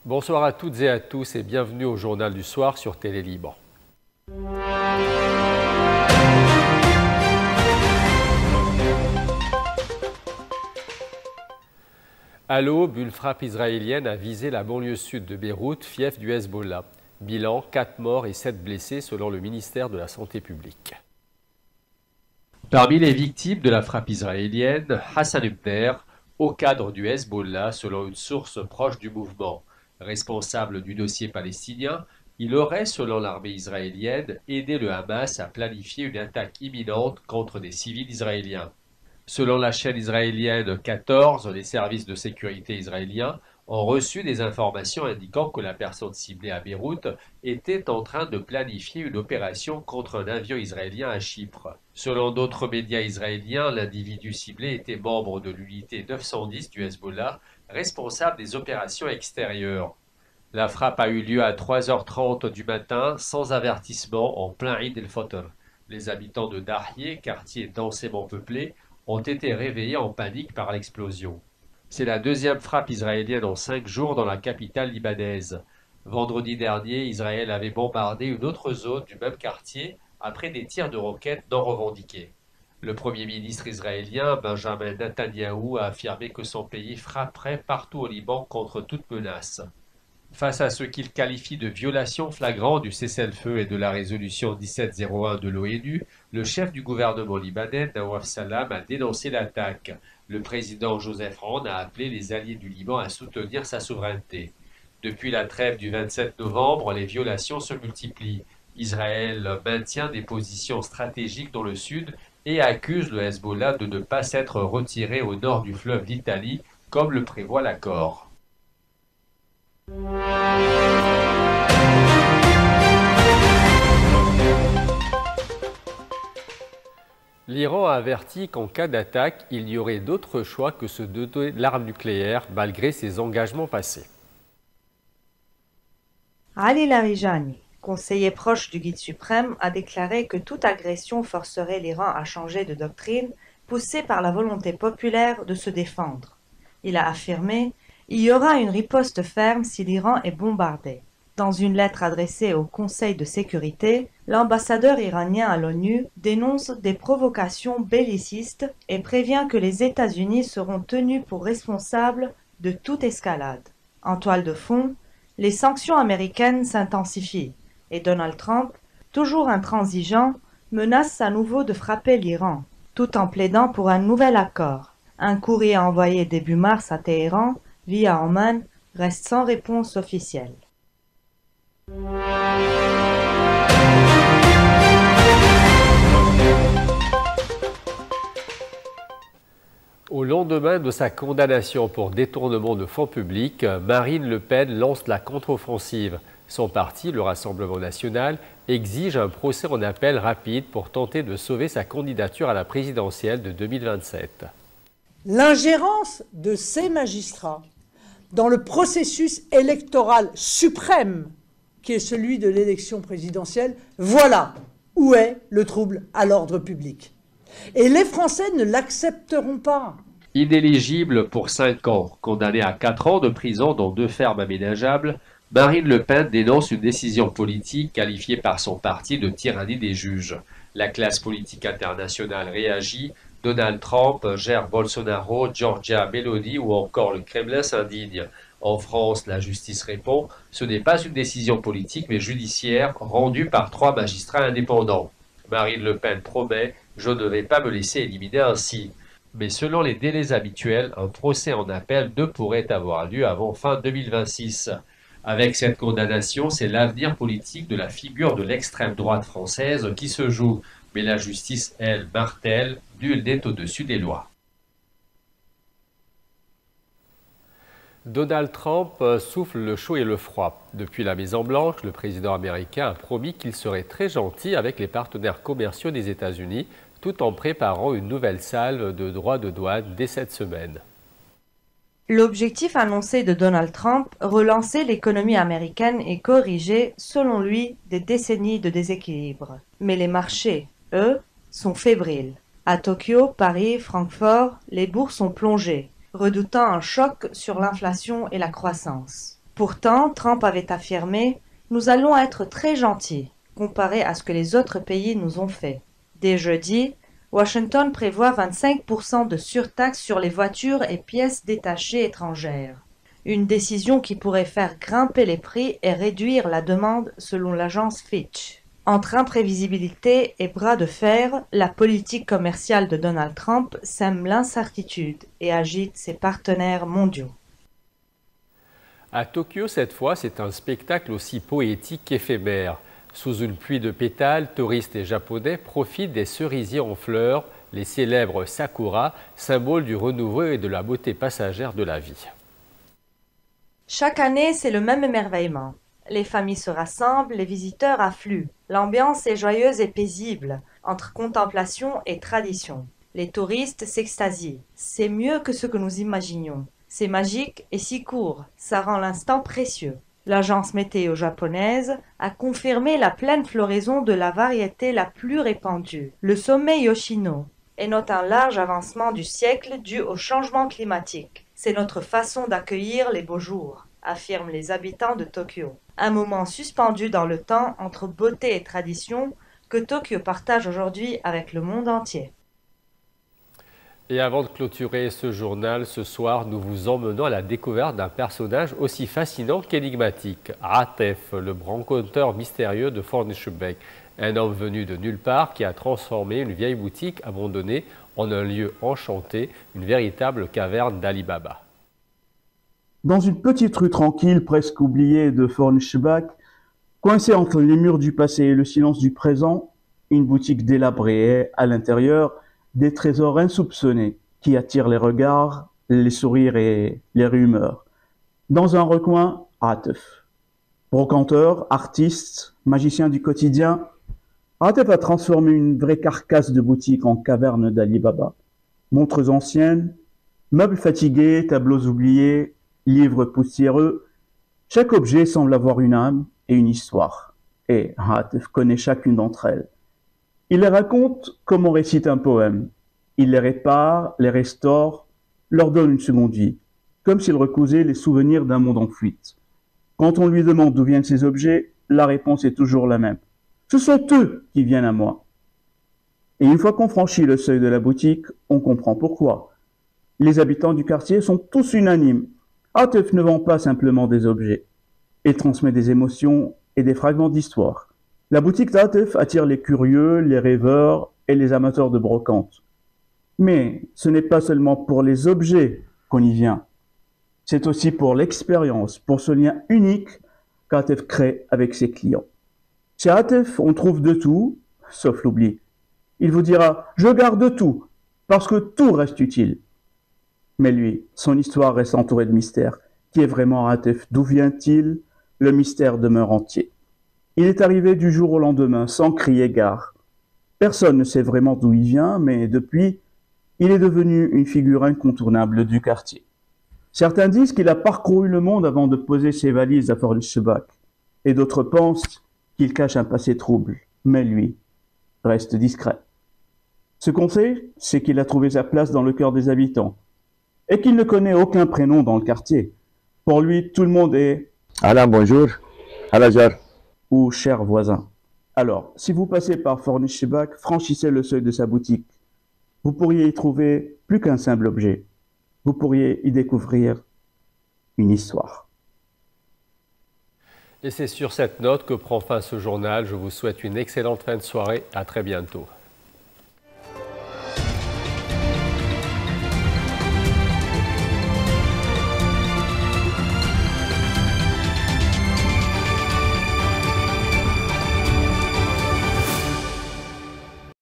Bonsoir à toutes et à tous et bienvenue au Journal du Soir sur Télé Libre. À l'aube, une frappe israélienne a visé la banlieue sud de Beyrouth, fief du Hezbollah. Bilan, 4 morts et 7 blessés selon le ministère de la Santé publique. Parmi les victimes de la frappe israélienne, Hassan Ibner, haut cadre du Hezbollah selon une source proche du mouvement. Responsable du dossier palestinien, il aurait, selon l'armée israélienne, aidé le Hamas à planifier une attaque imminente contre des civils israéliens. Selon la chaîne israélienne 14, les services de sécurité israéliens ont reçu des informations indiquant que la personne ciblée à Beyrouth était en train de planifier une opération contre un avion israélien à Chypre. Selon d'autres médias israéliens, l'individu ciblé était membre de l'unité 910 du Hezbollah, responsable des opérations extérieures. La frappe a eu lieu à 3h30 du matin, sans avertissement, en plein Eid el-Fitr. Les habitants de Dahieh, quartier densément peuplé, ont été réveillés en panique par l'explosion. C'est la deuxième frappe israélienne en 5 jours dans la capitale libanaise. Vendredi dernier, Israël avait bombardé une autre zone du même quartier après des tirs de roquettes non revendiqués. Le Premier ministre israélien, Benjamin Netanyahou, a affirmé que son pays frapperait partout au Liban contre toute menace. Face à ce qu'il qualifie de violation flagrante du cessez-le-feu et de la résolution 1701 de l'ONU, le chef du gouvernement libanais, Nawaf Salam, a dénoncé l'attaque. Le président Joseph Aoun a appelé les alliés du Liban à soutenir sa souveraineté. Depuis la trêve du 27 novembre, les violations se multiplient. Israël maintient des positions stratégiques dans le sud et accuse le Hezbollah de ne pas s'être retiré au nord du fleuve d'Italie, comme le prévoit l'accord. L'Iran a averti qu'en cas d'attaque, il y aurait d'autres choix que se doter de l'arme nucléaire, malgré ses engagements passés. Ali Larijani, conseiller proche du guide suprême, a déclaré que toute agression forcerait l'Iran à changer de doctrine, poussée par la volonté populaire de se défendre. Il a affirmé « Il y aura une riposte ferme si l'Iran est bombardé ». Dans une lettre adressée au Conseil de sécurité, l'ambassadeur iranien à l'ONU dénonce des provocations bellicistes et prévient que les États-Unis seront tenus pour responsables de toute escalade. En toile de fond, les sanctions américaines s'intensifient et Donald Trump, toujours intransigeant, menace à nouveau de frapper l'Iran, tout en plaidant pour un nouvel accord. Un courrier envoyé début mars à Téhéran, via Oman, reste sans réponse officielle. Au lendemain de sa condamnation pour détournement de fonds publics, Marine Le Pen lance la contre-offensive. Son parti, le Rassemblement national, exige un procès en appel rapide pour tenter de sauver sa candidature à la présidentielle de 2027. L'ingérence de ces magistrats dans le processus électoral suprême qui est celui de l'élection présidentielle, voilà où est le trouble à l'ordre public. Et les Français ne l'accepteront pas. Inéligible pour 5 ans, condamnée à 4 ans de prison dans 2 fermes aménageables, Marine Le Pen dénonce une décision politique qualifiée par son parti de tyrannie des juges. La classe politique internationale réagit, Donald Trump, Jair Bolsonaro, Giorgia Meloni ou encore le Kremlin s'indigne. En France, la justice répond « Ce n'est pas une décision politique mais judiciaire rendue par 3 magistrats indépendants ». Marine Le Pen promet « Je ne vais pas me laisser éliminer ainsi ». Mais selon les délais habituels, un procès en appel ne pourrait avoir lieu avant fin 2026. Avec cette condamnation, c'est l'avenir politique de la figure de l'extrême droite française qui se joue. Mais la justice, elle, martèle, nul n'est au-dessus des lois. Donald Trump souffle le chaud et le froid. Depuis la Maison-Blanche, le président américain a promis qu'il serait très gentil avec les partenaires commerciaux des États-Unis, tout en préparant une nouvelle salve de droits de douane dès cette semaine. L'objectif annoncé de Donald Trump, relancer l'économie américaine et corriger, selon lui, des décennies de déséquilibre. Mais les marchés, eux, sont fébriles. À Tokyo, Paris, Francfort, les bourses ont plongé, redoutant un choc sur l'inflation et la croissance. Pourtant, Trump avait affirmé « Nous allons être très gentils » comparé à ce que les autres pays nous ont fait. Dès jeudi, Washington prévoit 25% de surtaxe sur les voitures et pièces détachées étrangères. Une décision qui pourrait faire grimper les prix et réduire la demande selon l'agence Fitch. Entre imprévisibilité et bras de fer, la politique commerciale de Donald Trump sème l'incertitude et agite ses partenaires mondiaux. À Tokyo, cette fois, c'est un spectacle aussi poétique qu'éphémère. Sous une pluie de pétales, touristes et japonais profitent des cerisiers en fleurs, les célèbres sakura, symbole du renouveau et de la beauté passagère de la vie. Chaque année, c'est le même émerveillement. Les familles se rassemblent, les visiteurs affluent. L'ambiance est joyeuse et paisible, entre contemplation et tradition. Les touristes s'extasient. C'est mieux que ce que nous imaginions. C'est magique et si court, ça rend l'instant précieux. L'agence météo japonaise a confirmé la pleine floraison de la variété la plus répandue, le sommet Yoshino, et note un large avancement du siècle dû au changement climatique. C'est notre façon d'accueillir les beaux jours, affirment les habitants de Tokyo. Un moment suspendu dans le temps entre beauté et tradition que Tokyo partage aujourd'hui avec le monde entier. Et avant de clôturer ce journal, ce soir, nous vous emmenons à la découverte d'un personnage aussi fascinant qu'énigmatique. Atef, le branle-conteur mystérieux de Fornishbeek, un homme venu de nulle part qui a transformé une vieille boutique abandonnée en un lieu enchanté, une véritable caverne d'Ali Baba. Dans une petite rue tranquille, presque oubliée de Fornishbeek, coincée entre les murs du passé et le silence du présent, une boutique délabrée et, à l'intérieur, des trésors insoupçonnés qui attirent les regards, les sourires et les rumeurs. Dans un recoin, Atef. Brocanteur, artiste, magicien du quotidien, Atef a transformé une vraie carcasse de boutique en caverne d'Ali Baba. Montres anciennes, meubles fatigués, tableaux oubliés, livres poussiéreux, chaque objet semble avoir une âme et une histoire. Et Atef connaît chacune d'entre elles. Il les raconte comme on récite un poème. Il les répare, les restaure, leur donne une seconde vie, comme s'il recousait les souvenirs d'un monde en fuite. Quand on lui demande d'où viennent ces objets, la réponse est toujours la même. Ce sont eux qui viennent à moi. Et une fois qu'on franchit le seuil de la boutique, on comprend pourquoi. Les habitants du quartier sont tous unanimes. Atef ne vend pas simplement des objets. Il transmet des émotions et des fragments d'histoire. La boutique d'Atef attire les curieux, les rêveurs et les amateurs de brocante. Mais ce n'est pas seulement pour les objets qu'on y vient. C'est aussi pour l'expérience, pour ce lien unique qu'Atef crée avec ses clients. Chez Atef, on trouve de tout, sauf l'oubli. Il vous dira « je garde tout » parce que tout reste utile. Mais lui, son histoire reste entourée de mystères. Qui est vraiment Atef? D'où vient-il? Le mystère demeure entier. Il est arrivé du jour au lendemain, sans crier gare. Personne ne sait vraiment d'où il vient, mais depuis, il est devenu une figure incontournable du quartier. Certains disent qu'il a parcouru le monde avant de poser ses valises à Fornishbeek, et d'autres pensent qu'il cache un passé trouble, mais lui reste discret. Ce qu'on sait, c'est qu'il a trouvé sa place dans le cœur des habitants, et qu'il ne connaît aucun prénom dans le quartier. Pour lui, tout le monde est « Alain, bonjour, Alajar » ou « cher voisin ». Alors, si vous passez par Fornishbeek, franchissez le seuil de sa boutique. Vous pourriez y trouver plus qu'un simple objet. Vous pourriez y découvrir une histoire. Et c'est sur cette note que prend fin ce journal. Je vous souhaite une excellente fin de soirée. À très bientôt.